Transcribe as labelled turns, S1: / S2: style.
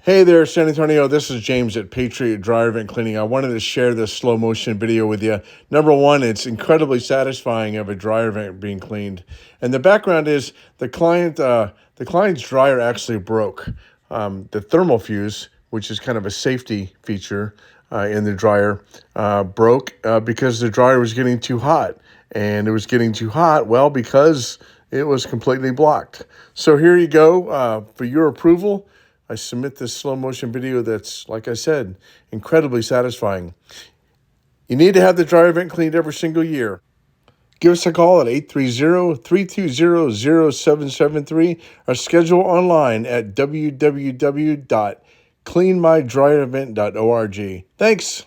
S1: Hey there, San Antonio. This is James at Patriot Dryer Vent Cleaning. I wanted to share this slow motion video with you. Number one, it's incredibly satisfying of a dryer vent being cleaned, and the background is the client's dryer actually broke. The thermal fuse, which is kind of a safety feature in the dryer, broke because the dryer was getting too hot, and it was getting too hot. Well, because it was completely blocked. So here you go for your approval. I submit this slow motion video that's, like I said, incredibly satisfying. You need to have the dryer vent cleaned every single year. Give us a call at 830-320-0773 or schedule online at www.cleanmydryervent.org. Thanks.